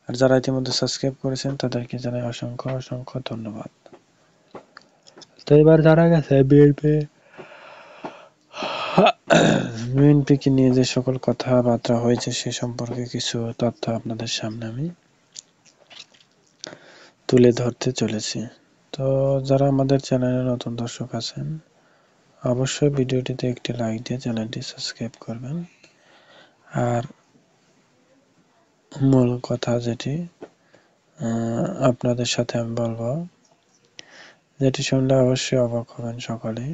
আর যারা ইতিমধ্যে সাবস্ক্রাইব করেছেন তাদেরকে জানাই অসংখ্য অসংখ্য ধন্যবাদ। তো এবার জানা গেছে বিএনপিকে নিয়ে যে সকল কথাবার্তা হয়েছে সে সম্পর্কে কিছু তথ্য আপনাদের সামনে আমি তুলে ধরতে চলেছি। তো যারা আমাদের চ্যানেলে নতুন দর্শক আছেন অবশ্যই ভিডিওটিতে একটি লাইক দিয়ে চ্যানেলটি সাবস্ক্রাইব করবেন। আর মূল কথা যেটি আপনাদের সাথে আমি বলবো, যেটি শুনলে অবশ্যই অবাক হবেন সকলেই,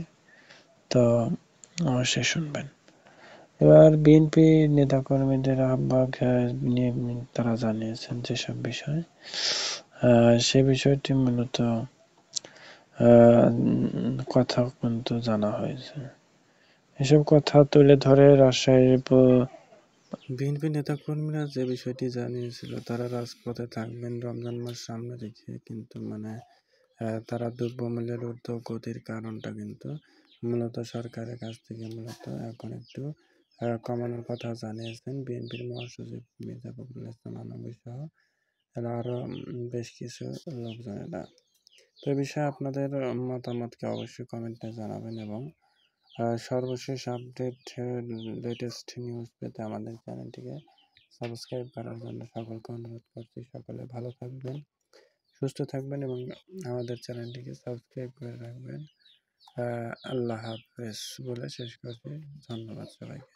তো অবশ্যই শুনবেন। এবার বিএনপি নেতাকর্মীদের আহ্বায়ক নিয়ে তারা জানিয়েছেন যেসব বিষয়, সে বিষয়টি মূলত কথা কিন্তু জানা হয়েছে। এসব কথা তুলে ধরে রাজশাহীর বিএনপি নেতাকর্মীরা যে বিষয়টি জানিয়েছিল তারা রাজপথে থাকবেন রমজান মাস সামনে রেখে, কিন্তু তারা দ্রব্যমূল্যের ঊর্ধ্বগতির কারণটা কিন্তু মূলত সরকারের কাছ থেকে মূলত এখন একটু কমানোর কথা জানিয়েছেন বিএনপির মহাসচিব মির্জা ফখরুল ইসলাম আলমগীর সহ আরও বেশ কিছু লোকজনেরা। তো এই বিষয়ে আপনাদের মতামতকে অবশ্যই কমেন্টে জানাবেন এবং সর্বশেষ আপডেট লেটেস্ট নিউজ পেতে আমাদের চ্যানেলটিকে সাবস্ক্রাইব করার জন্য সকলকে অনুরোধ করছি। সকলে ভালো থাকবেন, সুস্থ থাকবেন এবং আমাদের চ্যানেলটিকে সাবস্ক্রাইব করে রাখবেন। আল্লাহ হাফেজ বলে শেষ করছি। ধন্যবাদ সবাইকে।